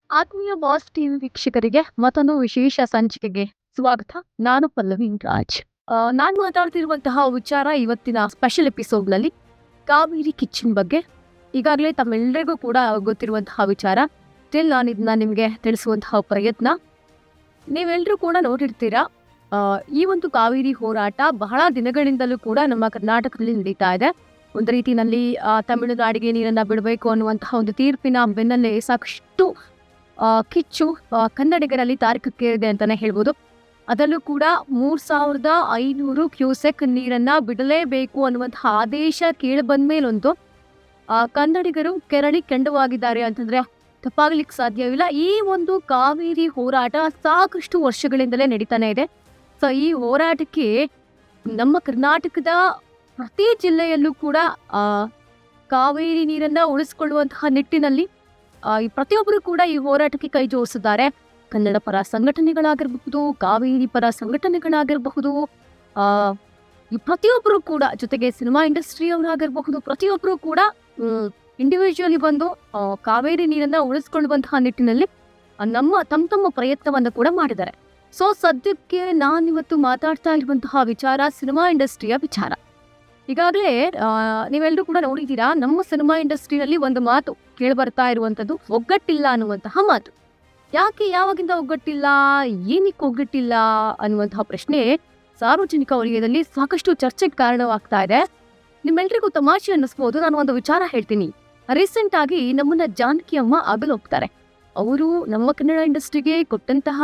ಆತ್ಮೀಯ boss TV ವೀಕ್ಷಕರಿಗೆ ಮತ್ತೊಂದು ವಿಶೇಷ ಸಂಚಿಕೆಗೆ ಸ್ವಾಗತ. ನಾನು ಪಲ್ಲವಿ ರಾಜ್. ನಾನು ಮಾತಾಡ್ತಿರುವಂತಹ ವಿಚಾರ ಇವತ್ತಿನ ಸ್ಪೆಷಲ್ ಎಪಿಸೋಡ್ನಲ್ಲಿ ಕಾವೇರಿ ಕಿಚನ್ ಬಗ್ಗೆ. ಈಗಾಗಲೇ ತಮ್ಮೆಲ್ಲರಿಗೂ ಕೂಡ ಗೊತ್ತಿರುವಂತಹ ವಿಚಾರ. ಸ್ಟಿಲ್ ನಾನು ಇದನ್ನ ನಿಮಗೆ ತಿಳಿಸುವಂತಹ ಪ್ರಯತ್ನ. ನೀವೆಲ್ಲರೂ ಕೂಡ ನೋಡಿರ್ತೀರಾ, ಈ ಒಂದು ಕಾವೇರಿ ಹೋರಾಟ ಬಹಳ ದಿನಗಳಿಂದಲೂ ಕೂಡ ನಮ್ಮ ಕರ್ನಾಟಕದಲ್ಲಿ ನಡೀತಾ ಇದೆ. ಒಂದು ರೀತಿಯಲ್ಲಿ ತಮಿಳುನಾಡಿಗೆ ನೀರನ್ನ ಬಿಡಬೇಕು ಅನ್ನುವಂತಹ ಒಂದು ತೀರ್ಪಿನ ಬೆನ್ನಲ್ಲೇ ಸಾಕಷ್ಟು ಕಿಚ್ಚು ಕನ್ನಡಿಗರಲ್ಲಿ ತಾರಕಕ್ಕೇರಿದೆ ಅಂತಾನೆ ಹೇಳ್ಬೋದು. ಅದರಲ್ಲೂ ಕೂಡ 3500 ಕ್ಯೂಸೆಕ್ ನೀರನ್ನ ಬಿಡಲೇಬೇಕು ಅನ್ನುವಂತಹ ಆದೇಶ ಕೇಳಿ ಬಂದ್ಮೇಲಂತೂ ಕನ್ನಡಿಗರು ಕೆರಳಿ ಕೆಂಡವಾಗಿದ್ದಾರೆ ಅಂತಂದ್ರೆ ತಪ್ಪಾಗ್ಲಿಕ್ಕೆ ಸಾಧ್ಯವಿಲ್ಲ. ಈ ಒಂದು ಕಾವೇರಿ ಹೋರಾಟ ಸಾಕಷ್ಟು ವರ್ಷಗಳಿಂದಲೇ ನಡೀತಾನೆ ಇದೆ. ಸೊ ಈ ಹೋರಾಟಕ್ಕೆ ನಮ್ಮ ಕರ್ನಾಟಕದ ಪ್ರತಿ ಜಿಲ್ಲೆಯಲ್ಲೂ ಕೂಡ ಕಾವೇರಿ ನೀರನ್ನ ಉಳಿಸ್ಕೊಳ್ಳುವಂತಹ ನಿಟ್ಟಿನಲ್ಲಿ ಪ್ರತಿಯೊಬ್ಬರು ಕೂಡ ಈ ಹೋರಾಟಕ್ಕೆ ಕೈ ಜೋಡಿಸಿದ್ದಾರೆ. ಕನ್ನಡ ಪರ ಸಂಘಟನೆಗಳಾಗಿರಬಹುದು, ಕಾವೇರಿ ಪರ ಸಂಘಟನೆಗಳಾಗಿರಬಹುದು, ಈ ಪ್ರತಿಯೊಬ್ಬರು ಕೂಡ, ಜೊತೆಗೆ ಸಿನಿಮಾ ಇಂಡಸ್ಟ್ರಿ ಅವರಾಗಿರಬಹುದು, ಪ್ರತಿಯೊಬ್ಬರು ಕೂಡ ಇಂಡಿವಿಜುವಲಿ ಬಂದು ಕಾವೇರಿ ನೀರನ್ನ ಉಳಿಸ್ಕೊಳ್ಳುವಂತಹ ನಿಟ್ಟಿನಲ್ಲಿ ತಮ್ಮ ಪ್ರಯತ್ನವನ್ನು ಕೂಡ ಮಾಡಿದ್ದಾರೆ. ಸೊ ಸದ್ಯಕ್ಕೆ ನಾನಿವತ್ತು ಮಾತಾಡ್ತಾ ಇರುವಂತಹ ವಿಚಾರ ಸಿನಿಮಾ ಇಂಡಸ್ಟ್ರಿಯ ವಿಚಾರ. ಈಗಾಗಲೇ ನೀವೆಲ್ಲರೂ ಕೂಡ ನೋಡಿದ್ದೀರಾ, ನಮ್ಮ ಸಿನಿಮಾ ಇಂಡಸ್ಟ್ರಿಯಲ್ಲಿ ಒಂದು ಮಾತು ಕೇಳಿ ಬರ್ತಾ ಇರುವಂತದ್ದು ಒಗ್ಗಟ್ಟಿಲ್ಲ ಅನ್ನುವಂತಹ ಮಾತು. ಯಾಕೆ, ಯಾವಾಗಿಂದ ಒಗ್ಗಟ್ಟಿಲ್ಲ, ಏನಕ್ಕೆ ಒಗ್ಗಟ್ಟಿಲ್ಲ ಅನ್ನುವಂತಹ ಪ್ರಶ್ನೆ ಸಾರ್ವಜನಿಕ ವಲಯದಲ್ಲಿ ಸಾಕಷ್ಟು ಚರ್ಚೆಗೆ ಕಾರಣವಾಗ್ತಾ ಇದೆ. ನಿಮ್ಮೆಲ್ರಿಗೂ ತಮಾಷೆ ಅನ್ನಿಸ್ಬೋದು. ನಾನು ಒಂದು ವಿಚಾರ ಹೇಳ್ತೀನಿ. ರೀಸೆಂಟ್ ಆಗಿ ನಮ್ಮನ್ನ ಜಾನಕಿ ಅಮ್ಮ ಅಗಲೋಗ್ತಾರೆ. ಅವರು ನಮ್ಮ ಕನ್ನಡ ಇಂಡಸ್ಟ್ರಿಗೆ ಕೊಟ್ಟಂತಹ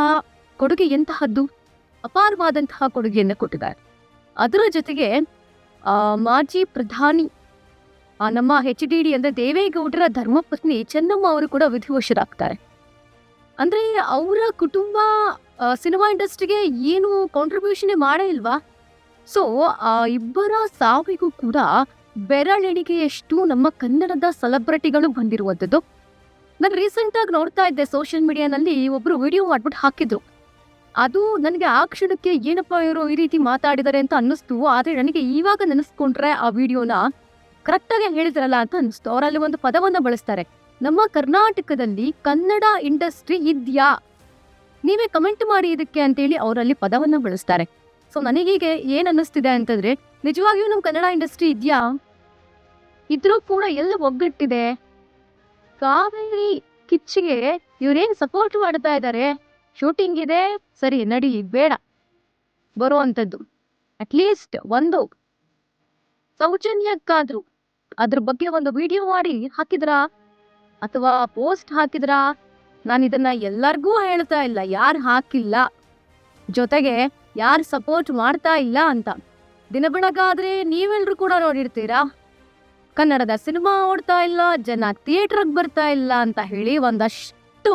ಕೊಡುಗೆ ಎಂತಹದ್ದು, ಅಪಾರವಾದಂತಹ ಕೊಡುಗೆಯನ್ನು ಕೊಟ್ಟಿದ್ದಾರೆ. ಅದರ ಜೊತೆಗೆ ಮಾಜಿ ಪ್ರಧಾನಿ ನಮ್ಮ HDD ಅಂದ್ರೆ ದೇವೇಗೌಡರ ಧರ್ಮಪತ್ನಿ ಚೆನ್ನಮ್ಮ ಅವರು ಕೂಡ ವಿಧಿವಶರಾಗ್ತಾರೆ. ಅಂದ್ರೆ ಅವರ ಕುಟುಂಬ ಸಿನಿಮಾ ಇಂಡಸ್ಟ್ರಿಗೆ ಏನು ಕಾಂಟ್ರಿಬ್ಯೂಷನ್ ಮಾಡೇ ಇಲ್ವಾ? ಸೊ ಇಬ್ಬರ ಸಾವಿಗೂ ಕೂಡ ಬೆರಳೆಣಿಕೆಯಷ್ಟು ನಮ್ಮ ಕನ್ನಡದ ಸೆಲೆಬ್ರಿಟಿಗಳು ಬಂದಿರುವಂಥದ್ದು. ನಾನು ರೀಸೆಂಟ್ ಆಗಿ ನೋಡ್ತಾ ಇದ್ದೆ, ಸೋಷಿಯಲ್ ಮೀಡಿಯಾನಲ್ಲಿ ಒಬ್ರು ವಿಡಿಯೋ ಮಾಡ್ಬಿಟ್ಟು ಹಾಕಿದ್ರು. ಅದು ನನಗೆ ಆ ಕ್ಷಣಕ್ಕೆ ಏನಪ್ಪ ಇವರು ಈ ರೀತಿ ಮಾತಾಡಿದ್ದಾರೆ ಅಂತ ಅನ್ನಿಸ್ತು. ಆದ್ರೆ ನನಗೆ ಇವಾಗ ನೆನೆಸ್ಕೊಂಡ್ರೆ ಆ ವಿಡಿಯೋನ ಕರೆಕ್ಟಾಗಿ ಹೇಳಿದ್ರಲ್ಲ ಅಂತ ಅನಿಸ್ತು. ಅವರಲ್ಲಿ ಒಂದು ಪದವನ್ನ ಬಳಸ್ತಾರೆ, ನಮ್ಮ ಕರ್ನಾಟಕದಲ್ಲಿ ಕನ್ನಡ ಇಂಡಸ್ಟ್ರಿ ಇದ್ಯಾ, ನೀವೇ ಕಮೆಂಟ್ ಮಾಡಿ ಇದಕ್ಕೆ ಅಂತೇಳಿ ಅವರಲ್ಲಿ ಪದವನ್ನ ಬಳಸ್ತಾರೆ. ಸೊ ನನಗೀಗೆ ಏನ್ ಅನ್ನಿಸ್ತಿದೆ ಅಂತಂದ್ರೆ, ನಿಜವಾಗಿಯೂ ನಮ್ಮ ಕನ್ನಡ ಇಂಡಸ್ಟ್ರಿ ಇದ್ಯಾ? ಇದ್ರೂ ಕೂಡ ಎಲ್ಲ ಒಗ್ಗಟ್ಟಿದೆ. ಕಾವೇರಿ ಕಿಚ್ಚಿಗೆ ಇವ್ರೇನ್ ಸಪೋರ್ಟ್ ಮಾಡ್ತಾ ಇದ್ದಾರೆ, ಶೂಟಿಂಗ್ ಇದೆ ಸರಿ ನಡಿ, ಬೇಡ ಬರುವಂಥದ್ದು. ಅಟ್ಲೀಸ್ಟ್ ಒಂದು ಸೌಜನ್ಯಕ್ಕಾದ್ರೂ ಅದ್ರ ಬಗ್ಗೆ ಒಂದು ವಿಡಿಯೋ ಮಾಡಿ ಹಾಕಿದ್ರಾ ಅಥವಾ ಪೋಸ್ಟ್ ಹಾಕಿದ್ರಾ? ನಾನು ಇದನ್ನ ಎಲ್ಲರಿಗೂ ಹೇಳ್ತಾ ಇಲ್ಲ, ಯಾರು ಹಾಕಿಲ್ಲ, ಜೊತೆಗೆ ಯಾರು ಸಪೋರ್ಟ್ ಮಾಡ್ತಾ ಇಲ್ಲ ಅಂತ. ದಿನ ಬೆಳಗಾದ್ರೆ ನೀವೆಲ್ರೂ ಕೂಡ ನೋಡಿರ್ತೀರಾ, ಕನ್ನಡದ ಸಿನಿಮಾ ಓಡ್ತಾ ಇಲ್ಲ, ಜನ ಥಿಯೇಟರ್ಗೆ ಬರ್ತಾ ಇಲ್ಲ ಅಂತ ಹೇಳಿ ಒಂದಷ್ಟು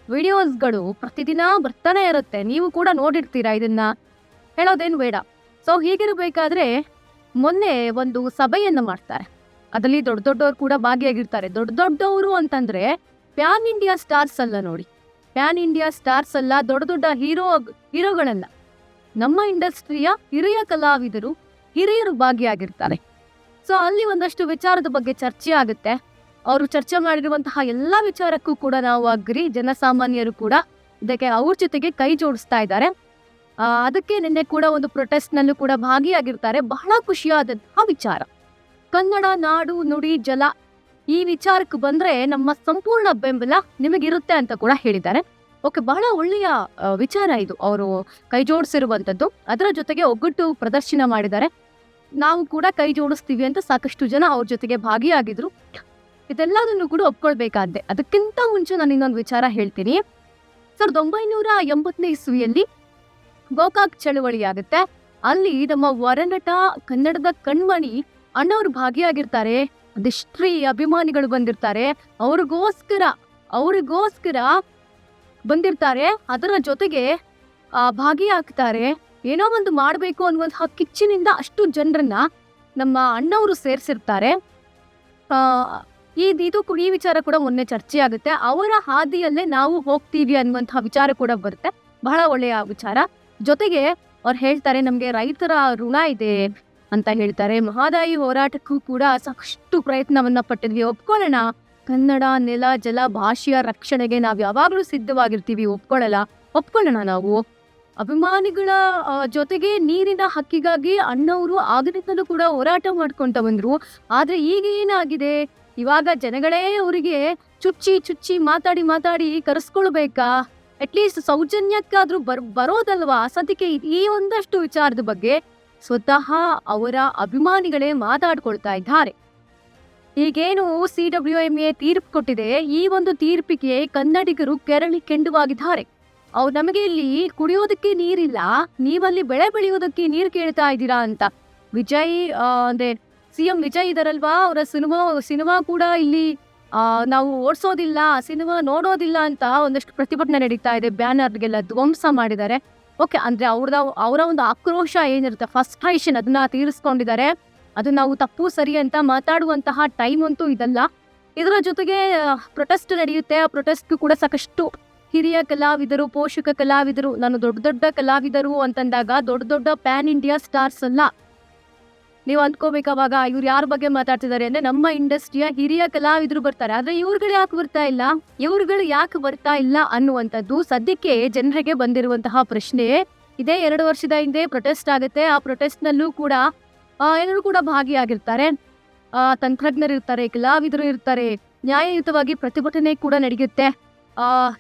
ವಿಡಿಯೋಸ್ಗಳು ಪ್ರತಿದಿನ ಬರ್ತಾನೆ ಇರುತ್ತೆ. ನೀವು ಕೂಡ ನೋಡಿರ್ತೀರಾ, ಇದನ್ನ ಹೇಳೋದೇನು ಬೇಡ. ಸೊ ಹೀಗಿರಬೇಕಾದ್ರೆ ಮೊನ್ನೆ ಒಂದು ಸಭೆಯನ್ನು ಮಾಡ್ತಾರೆ. ಅದರಲ್ಲಿ ದೊಡ್ಡ ದೊಡ್ಡವರು ಕೂಡ ಭಾಗಿಯಾಗಿರ್ತಾರೆ. ದೊಡ್ಡ ದೊಡ್ಡವರು ಅಂತಂದ್ರೆ ಪ್ಯಾನ್ ಇಂಡಿಯಾ ಸ್ಟಾರ್ಸ್ ಅಲ್ಲ ನೋಡಿ, ಪ್ಯಾನ್ ಇಂಡಿಯಾ ಸ್ಟಾರ್ಸ್ ಅಲ್ಲ, ದೊಡ್ಡ ದೊಡ್ಡ ಹೀರೋಗಳಲ್ಲ, ನಮ್ಮ ಇಂಡಸ್ಟ್ರಿಯ ಹಿರಿಯ ಕಲಾವಿದರು, ಹಿರಿಯರು ಭಾಗಿಯಾಗಿರ್ತಾರೆ. ಸೊ ಅಲ್ಲಿ ಒಂದಷ್ಟು ವಿಚಾರದ ಬಗ್ಗೆ ಚರ್ಚೆ ಆಗುತ್ತೆ. ಅವರು ಚರ್ಚೆ ಮಾಡಿರುವಂತಹ ಎಲ್ಲಾ ವಿಚಾರಕ್ಕೂ ಕೂಡ ನಾವು ಅಗ್ರಿ, ಜನಸಾಮಾನ್ಯರು ಕೂಡ ಇದಕ್ಕೆ ಅವ್ರ ಜೊತೆಗೆ ಕೈ ಜೋಡಿಸ್ತಾ ಇದ್ದಾರೆ. ಅದಕ್ಕೆ ನಿನ್ನೆ ಕೂಡ ಒಂದು ಪ್ರೊಟೆಸ್ಟ್ ನಲ್ಲೂ ಕೂಡ ಭಾಗಿಯಾಗಿರ್ತಾರೆ. ಬಹಳ ಖುಷಿಯಾದಂತಹ ವಿಚಾರ. ಕನ್ನಡ ನಾಡು ನುಡಿ ಜಲ ಈ ವಿಚಾರಕ್ಕೆ ಬಂದ್ರೆ ನಮ್ಮ ಸಂಪೂರ್ಣ ಬೆಂಬಲ ನಿಮಗಿರುತ್ತೆ ಅಂತ ಕೂಡ ಹೇಳಿದ್ದಾರೆ. ಓಕೆ, ಬಹಳ ಒಳ್ಳೆಯ ವಿಚಾರ ಇದು, ಅವರು ಕೈ ಜೋಡಿಸಿರುವಂತದ್ದು. ಅದರ ಜೊತೆಗೆ ಒಗ್ಗಟ್ಟು ಪ್ರದರ್ಶನ ಮಾಡಿದ್ದಾರೆ. ನಾವು ಕೂಡ ಕೈ ಜೋಡಿಸ್ತೀವಿ ಅಂತ ಸಾಕಷ್ಟು ಜನ ಅವ್ರ ಜೊತೆಗೆ ಭಾಗಿಯಾಗಿದ್ರು. ಇದೆಲ್ಲದನ್ನು ಕೂಡ ಒಪ್ಕೊಳ್ಬೇಕಾದ್ದೆ. ಅದಕ್ಕಿಂತ ಮುಂಚೆ ನಾನು ಇನ್ನೊಂದು ವಿಚಾರ ಹೇಳ್ತೀನಿ. 1980ನೇ ಇಸ್ವಿಯಲ್ಲಿ ಗೋಕಾಕ್ ಚಳವಳಿ ಆಗುತ್ತೆ. ಅಲ್ಲಿ ನಮ್ಮ ವರನಟ, ಕನ್ನಡದ ಕಣ್ಮಣಿ ಅಣ್ಣವ್ರು ಭಾಗಿಯಾಗಿರ್ತಾರೆ. ಅದೆಷ್ಟ್ರೀ ಅಭಿಮಾನಿಗಳು ಬಂದಿರ್ತಾರೆ, ಅವ್ರಿಗೋಸ್ಕರ ಬಂದಿರ್ತಾರೆ. ಅದರ ಜೊತೆಗೆ ಭಾಗಿಯಾಗ್ತಾರೆ. ಏನೋ ಒಂದು ಮಾಡಬೇಕು ಅನ್ನುವಂತಹ ಕಿಚ್ಚಿನಿಂದ ಅಷ್ಟು ಜನರನ್ನ ನಮ್ಮ ಅಣ್ಣವರು ಸೇರಿಸಿರ್ತಾರೆ. ಈ ವಿಚಾರ ಕೂಡ ಮೊನ್ನೆ ಚರ್ಚೆ ಆಗುತ್ತೆ. ಅವರ ಹಾದಿಯಲ್ಲೇ ನಾವು ಹೋಗ್ತೀವಿ ಅನ್ನುವಂತಹ ವಿಚಾರ ಕೂಡ ಬರುತ್ತೆ. ಬಹಳ ಒಳ್ಳೆಯ ವಿಚಾರ. ಜೊತೆಗೆ ಅವ್ರು ಹೇಳ್ತಾರೆ, ನಮ್ಗೆ ರೈತರ ಋಣ ಇದೆ ಅಂತ ಹೇಳ್ತಾರೆ. ಮಹದಾಯಿ ಹೋರಾಟಕ್ಕೂ ಕೂಡ ಸಾಕಷ್ಟು ಪ್ರಯತ್ನವನ್ನ ಪಟ್ಟಿದ್ವಿ, ಒಪ್ಕೊಳ್ಳೋಣ, ಕನ್ನಡ ನೆಲ ಜಲ ಭಾಷೆಯ ರಕ್ಷಣೆಗೆ ನಾವು ಯಾವಾಗಲೂ ಸಿದ್ಧವಾಗಿರ್ತೀವಿ. ಒಪ್ಕೊಳ್ಳೋಣ ನಾವು. ಅಭಿಮಾನಿಗಳ ಜೊತೆಗೆ ನೀರಿನ ಹಕ್ಕಿಗಾಗಿ ಅಣ್ಣವರು ಆಗಲಿಂದಲೂ ಕೂಡ ಹೋರಾಟ ಮಾಡ್ಕೊಂತ ಬಂದ್ರು. ಆದ್ರೆ ಈಗ ಏನಾಗಿದೆ, ಇವಾಗ ಜನಗಳೇ ಅವರಿಗೆ ಚುಚ್ಚಿ ಮಾತಾಡಿ ಕರೆಸ್ಕೊಳ್ಬೇಕಾ? ಅಟ್ಲೀಸ್ಟ್ ಸೌಜನ್ಯಕ್ಕಾದ್ರೂ ಬರೋದಲ್ವಾ? ಸದ್ಯಕ್ಕೆ ಈ ಒಂದಷ್ಟು ವಿಚಾರದ ಬಗ್ಗೆ ಸ್ವತಃ ಅವರ ಅಭಿಮಾನಿಗಳೇ ಮಾತಾಡ್ಕೊಳ್ತಾ ಇದ್ದಾರೆ. ಈಗೇನು CWMA ತೀರ್ಪು ಕೊಟ್ಟಿದೆ, ಈ ಒಂದು ತೀರ್ಪಿಗೆ ಕನ್ನಡಿಗರು ಕೆಂಡುವಾಗಿದ್ದಾರೆ. ನಮಗೆ ಇಲ್ಲಿ ಕುಡಿಯೋದಕ್ಕೆ ನೀರಿಲ್ಲ, ನೀವಲ್ಲಿ ಬೆಳೆ ಬೆಳೆಯೋದಕ್ಕೆ ನೀರು ಕೇಳ್ತಾ ಇದ್ದೀರಾ ಅಂತ ವಿಜಯ್ ಅಂದ್ರೆ CM ವಿಜಯ್ ಇದಾರಲ್ವಾ, ಅವರ ಸಿನಿಮಾ ಕೂಡ ಇಲ್ಲಿ ನಾವು ಓಡಿಸೋದಿಲ್ಲ, ಸಿನಿಮಾ ನೋಡೋದಿಲ್ಲ ಅಂತ ಒಂದಷ್ಟು ಪ್ರತಿಭಟನೆ ನಡೀತಾ ಇದೆ. ಬ್ಯಾನರ್ಗೆಲ್ಲ ಧ್ವಂಸ ಮಾಡಿದ್ದಾರೆ. ಓಕೆ, ಅಂದ್ರೆ ಅವರ ಒಂದು ಆಕ್ರೋಶ ಏನಿರುತ್ತೆ, ಫ್ರಸ್ಟ್ರೇಷನ್, ಅದನ್ನ ತೀರಿಸ್ಕೊಂಡಿದ್ದಾರೆ. ಅದು ನಾವು ತಪ್ಪು ಸರಿ ಅಂತ ಮಾತಾಡುವಂತಹ ಟೈಮ್ ಅಂತೂ ಇದಲ್ಲ. ಇದರ ಜೊತೆಗೆ ಪ್ರೊಟೆಸ್ಟ್ ನಡೆಯುತ್ತೆ. ಆ ಪ್ರೊಟೆಸ್ಟ್ಗೂ ಕೂಡ ಸಾಕಷ್ಟು ಹಿರಿಯ ಕಲಾವಿದರು, ಪೋಷಕ ಕಲಾವಿದರು, ನಾನು ದೊಡ್ಡ ಕಲಾವಿದರು ಅಂತಂದಾಗ ದೊಡ್ಡ ಪ್ಯಾನ್ ಇಂಡಿಯಾ ಸ್ಟಾರ್ಸ್ ಅಲ್ಲ. ನೀವು ಅಂದ್ಕೋಬೇಕಾವಾಗ ಇವ್ರು ಯಾರ ಬಗ್ಗೆ ಮಾತಾಡ್ತಿದ್ದಾರೆ ಅಂದ್ರೆ ನಮ್ಮ ಇಂಡಸ್ಟ್ರಿಯ ಹಿರಿಯ ಕಲಾವಿದರು ಬರ್ತಾರೆ. ಆದ್ರೆ ಇವ್ರುಗಳು ಯಾಕೆ ಬರ್ತಾ ಇಲ್ಲ ಅನ್ನುವಂಥದ್ದು ಸದ್ಯಕ್ಕೆ ಜನರಿಗೆ ಬಂದಿರುವಂತಹ ಪ್ರಶ್ನೆ. ಇದೇ 2 ವರ್ಷದ ಹಿಂದೆ ಪ್ರೊಟೆಸ್ಟ್ ಆಗುತ್ತೆ. ಆ ಪ್ರೊಟೆಸ್ಟ್ ನಲ್ಲೂ ಕೂಡ ಎಲ್ಲರೂ ಕೂಡ ಭಾಗಿಯಾಗಿರ್ತಾರೆ. ತಂತ್ರಜ್ಞರು ಇರ್ತಾರೆ, ಕಲಾವಿದರು ಇರ್ತಾರೆ, ನ್ಯಾಯಯುತವಾಗಿ ಪ್ರತಿಭಟನೆ ಕೂಡ ನಡೆಯುತ್ತೆ.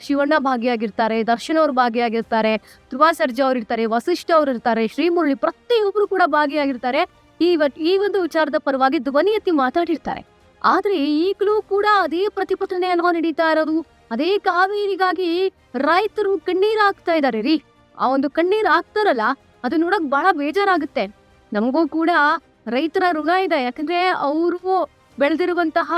ಶಿವಣ್ಣ ಭಾಗಿಯಾಗಿರ್ತಾರೆ, ದರ್ಶನ್ ಅವರು ಭಾಗಿಯಾಗಿರ್ತಾರೆ, ಧ್ರುವ ಸರ್ಜಾ ಅವ್ರು ಇರ್ತಾರೆ, ವಸಿಷ್ಠ ಅವ್ರು ಇರ್ತಾರೆ, ಶ್ರೀಮುರಳಿ, ಪ್ರತಿಯೊಬ್ರು ಕೂಡ ಭಾಗಿಯಾಗಿರ್ತಾರೆ. ಈ ಒಂದು ವಿಚಾರದ ಪರವಾಗಿ ಧ್ವನಿ ಎತ್ತಿ ಮಾತಾಡಿರ್ತಾರೆ. ಆದ್ರೆ ಈಗಲೂ ಕೂಡ ಅದೇ ಪ್ರತಿಭಟನೆ ಅನ್ನೋ ನಡೀತಾ ಇರೋದು. ಅದೇ ಕಾವೇರಿಗಾಗಿ ರೈತರು ಕಣ್ಣೀರ್ ಹಾಕ್ತಾ ಇದಾರೆ ರೀ. ಆ ಒಂದು ಕಣ್ಣೀರ್ ಹಾಕ್ತಾರಲ್ಲ, ಅದು ನೋಡಕ್ ಬಹಳ ಬೇಜಾರಾಗುತ್ತೆ. ನಮಗೂ ಕೂಡ ರೈತರ ಋಣ ಇದೆ. ಯಾಕಂದ್ರೆ ಅವರು ಬೆಳೆದಿರುವಂತಹ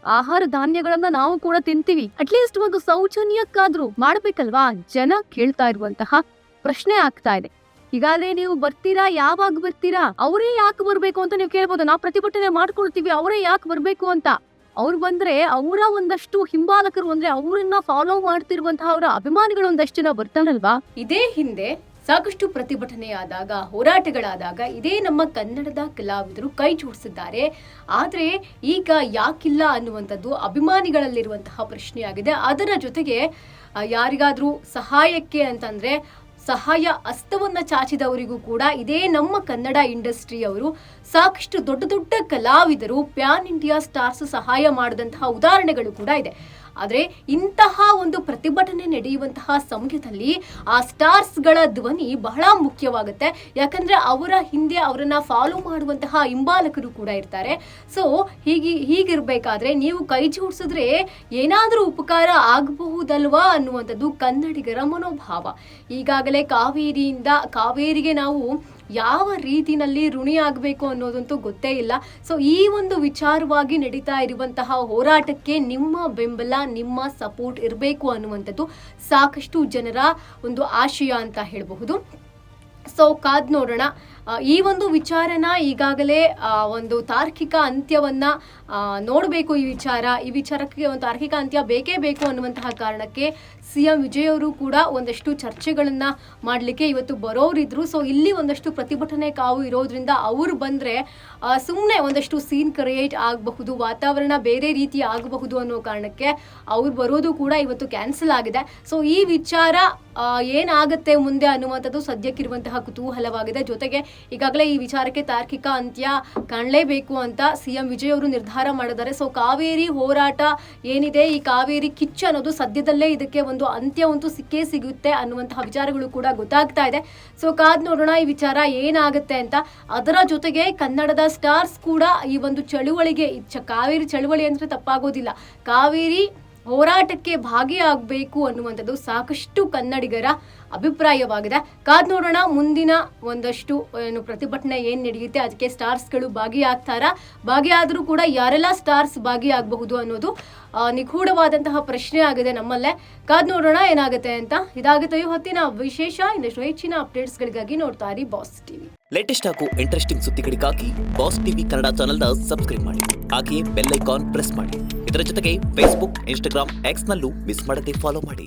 ಆಹಾರ ಧಾನ್ಯಗಳನ್ನ ನಾವು ಕೂಡ ತಿಂತೀವಿ. ಅಟ್ಲೀಸ್ಟ್ ಒಂದು ಸೌಜನ್ಯಕ್ಕಾದ್ರೂ ಮಾಡ್ಬೇಕಲ್ವಾ? ಜನ ಕೇಳ್ತಾ ಇರುವಂತಹ ಪ್ರಶ್ನೆ ಆಗ್ತಾ ಇದೆ. ಈಗಾಗಲೇ ನೀವು ಬರ್ತೀರಾ, ಯಾವಾಗ ಬರ್ತೀರಾ? ಅವರೇ ಯಾಕೆ ಬರ್ಬೇಕು ಅಂತ ನೀವು ಕೇಳ್ಬೋದು. ನಾವು ಪ್ರತಿಭಟನೆ ಮಾಡ್ಕೊಳ್ತೀವಿ, ಅವರೇ ಯಾಕೆ ಬರ್ಬೇಕು ಅಂತ. ಅವ್ರು ಬಂದ್ರೆ ಅವರ ಒಂದಷ್ಟು ಹಿಂಬಾಲಕರು, ಅಂದ್ರೆ ಅವರನ್ನ ಫಾಲೋ ಮಾಡ್ತಿರುವಂತಹ ಅವರ ಅಭಿಮಾನಿಗಳು ಒಂದಷ್ಟು ಜನ ಬರ್ತಾರಲ್ವಾ? ಇದೇ ಹಿಂದೆ ಸಾಕಷ್ಟು ಪ್ರತಿಭಟನೆಯಾದಾಗ, ಹೋರಾಟಗಳಾದಾಗ ಇದೇ ನಮ್ಮ ಕನ್ನಡದ ಕಲಾವಿದರು ಕೈ ಜೋಡಿಸಿದ್ದಾರೆ. ಆದ್ರೆ ಈಗ ಯಾಕಿಲ್ಲ ಅನ್ನುವಂಥದ್ದು ಅಭಿಮಾನಿಗಳಲ್ಲಿರುವಂತಹ ಪ್ರಶ್ನೆಯಾಗಿದೆ. ಅದರ ಜೊತೆಗೆ ಯಾರಿಗಾದ್ರೂ ಸಹಾಯಕ್ಕೆ ಅಂತಂದ್ರೆ ಸಹಾಯ ಹಸ್ತವನ್ನ ಚಾಚಿದವರಿಗೂ ಕೂಡ ಇದೇ ನಮ್ಮ ಕನ್ನಡ ಇಂಡಸ್ಟ್ರಿಯವರು ಸಾಕಷ್ಟು ದೊಡ್ಡ ಕಲಾವಿದರು, ಪ್ಯಾನ್ ಇಂಡಿಯಾ ಸ್ಟಾರ್ಸ್ ಸಹಾಯ ಮಾಡಿದಂತಹ ಉದಾಹರಣೆಗಳು ಕೂಡ ಇದೆ. ಆದರೆ ಇಂತಹ ಒಂದು ಪ್ರತಿಭಟನೆ ನಡೆಯುವಂತಹ ಸಮಯದಲ್ಲಿ ಆ ಸ್ಟಾರ್ಸ್ಗಳ ಧ್ವನಿ ಬಹಳ ಮುಖ್ಯವಾಗುತ್ತೆ. ಯಾಕಂದ್ರೆ ಅವರ ಹಿಂದೆ ಅವರನ್ನ ಫಾಲೋ ಮಾಡುವಂತಹ ಹಿಂಬಾಲಕರು ಕೂಡ ಇರ್ತಾರೆ. ಸೊ ಹೀಗಿರ್ಬೇಕಾದ್ರೆ ನೀವು ಕೈ ಜೋಡಿಸಿದ್ರೆ ಏನಾದರೂ ಉಪಕಾರ ಆಗಬಹುದಲ್ವಾ ಅನ್ನುವಂಥದ್ದು ಕನ್ನಡಿಗರ ಮನೋಭಾವ. ಈಗಾಗಲೇ ಕಾವೇರಿಗೆ ನಾವು ಯಾವ ರೀತಿನಲ್ಲಿ ಋಣಿಯಾಗಬೇಕು ಅನ್ನೋದಂತೂ ಗೊತ್ತೇ ಇಲ್ಲ. ಸೊ ಈ ಒಂದು ವಿಚಾರವಾಗಿ ನಡೀತಾ ಇರುವಂತಹ ಹೋರಾಟಕ್ಕೆ ನಿಮ್ಮ ಬೆಂಬಲ, ನಿಮ್ಮ ಸಪೋರ್ಟ್ ಇರಬೇಕು ಅನ್ನುವಂಥದ್ದು ಸಾಕಷ್ಟು ಜನರ ಒಂದು ಆಶಯ ಅಂತ ಹೇಳಬಹುದು. ಸೊ ಕಾದ್ ನೋಡೋಣ. ಈ ಒಂದು ವಿಚಾರನ ಈಗಾಗಲೇ ಒಂದು ತಾರ್ಕಿಕ ಅಂತ್ಯವನ್ನ ನೋಡಬೇಕು. ಈ ವಿಚಾರಕ್ಕೆ ಒಂದು ತಾರ್ಕಿಕ ಅಂತ್ಯ ಬೇಕೇ ಬೇಕು ಅನ್ನುವಂತಹ ಕಾರಣಕ್ಕೆ CM ವಿಜಯ್ ಅವರು ಕೂಡ ಒಂದಷ್ಟು ಚರ್ಚೆಗಳನ್ನ ಮಾಡಲಿಕ್ಕೆ ಇವತ್ತು ಬರೋರಿದ್ರು. ಸೊ ಇಲ್ಲಿ ಒಂದಷ್ಟು ಪ್ರತಿಭಟನೆ ಕಾವು ಇರೋದ್ರಿಂದ ಅವರು ಬಂದ್ರೆ ಸುಮ್ಮನೆ ಒಂದಷ್ಟು ಸೀನ್ ಕ್ರಿಯೇಟ್ ಆಗಬಹುದು, ವಾತಾವರಣ ಬೇರೆ ರೀತಿ ಆಗಬಹುದು ಅನ್ನೋ ಕಾರಣಕ್ಕೆ ಅವ್ರು ಬರೋದು ಕೂಡ ಇವತ್ತು ಕ್ಯಾನ್ಸಲ್ ಆಗಿದೆ. ಸೊ ಈ ವಿಚಾರ ಏನಾಗುತ್ತೆ ಮುಂದೆ ಅನ್ನುವಂಥದ್ದು ಸದ್ಯಕ್ಕಿರುವಂತಹ ಕುತೂಹಲವಾಗಿದೆ. ಜೊತೆಗೆ ಈಗಾಗಲೇ ಈ ವಿಚಾರಕ್ಕೆ ತಾರ್ಕಿಕ ಅಂತ್ಯ ಕಾಣಲೇಬೇಕು ಅಂತ CM ವಿಜಯ್ ಅವರು ನಿರ್ಧಾರ ಮಾಡಿದ್ದಾರೆ. ಸೊ ಕಾವೇರಿ ಹೋರಾಟ ಏನಿದೆ, ಈ ಕಾವೇರಿ ಕಿಚ್ಚು ಅನ್ನೋದು ಸದ್ಯದಲ್ಲೇ ಇದಕ್ಕೆ ಒಂದು ಅಂತ್ಯವಂತೂ ಸಿಕ್ಕೇ ಸಿಗುತ್ತೆ ಅನ್ನುವಂತಹ ವಿಚಾರಗಳು ಕೂಡ ಗೊತ್ತಾಗ್ತಾ ಇದೆ. ಸೊ ಕಾದ್ ನೋಡೋಣ ಈ ವಿಚಾರ ಏನಾಗುತ್ತೆ ಅಂತ. ಅದರ ಜೊತೆಗೆ ಕನ್ನಡದ ಸ್ಟಾರ್ಸ್ ಕೂಡ ಈ ಒಂದು ಚಳುವಳಿಗೆ, ಕಾವೇರಿ ಚಳುವಳಿ ಅಂದ್ರೆ ತಪ್ಪಾಗೋದಿಲ್ಲ, ಕಾವೇರಿ ಹೋರಾಟಕ್ಕೆ ಭಾಗಿಯಾಗಬೇಕು ಅನ್ನುವಂಥದ್ದು ಸಾಕಷ್ಟು ಕನ್ನಡಿಗರ ಅಭಿಪ್ರಾಯವಾಗಿದೆ. ಕಾದ್ ನೋಡೋಣ ಮುಂದಿನ ಒಂದಷ್ಟು ಪ್ರತಿಭಟನೆ ಏನ್ ನಡೆಯುತ್ತೆ, ಅದಕ್ಕೆ ಸ್ಟಾರ್ಸ್ಗಳು ಭಾಗಿಯಾದರೂ ಕೂಡ ಯಾರೆಲ್ಲ ಸ್ಟಾರ್ಸ್ ಭಾಗಿಯಾಗಬಹುದು ಅನ್ನೋದು ನಿಗೂಢವಾದಂತಹ ಪ್ರಶ್ನೆ ಆಗಿದೆ ನಮ್ಮಲ್ಲೇ. ಕಾದ್ ನೋಡೋಣ ಏನಾಗುತ್ತೆ ಅಂತ. ಇದಾಗುತ್ತೆ ಹೊತ್ತಿನ ವಿಶೇಷ. ಇನ್ನಷ್ಟು ಹೆಚ್ಚಿನ ಅಪ್ಡೇಟ್ಸ್ಗಳಿಗಾಗಿ ನೋಡ್ತಾ ಇರಿ ಬಾಸ್ ಟಿವಿ. ಲೇಟೆಸ್ಟ್ ಹಾಗೂ ಇಂಟ್ರೆಸ್ಟಿಂಗ್ ಸುದ್ದಿಗಳಿಗಾಗಿ ಬಾಸ್ ಟಿವಿ ಕನ್ನಡ ಚಾನೆಲ್ನ ಸಬ್ಸ್ಕ್ರೈಬ್ ಮಾಡಿ. ಹಾಗೆಯೇ ಬೆಲ್ ಐಕಾನ್ ಪ್ರೆಸ್ ಮಾಡಿ. ಇದರ ಜೊತೆಗೆ ಫೇಸ್ಬುಕ್, ಇನ್ಸ್ಟಾಗ್ರಾಮ್, ಎಕ್ಸ್ ನಲ್ಲೂ ಮಿಸ್ ಮಾಡದೆ ಫಾಲೋ ಮಾಡಿ.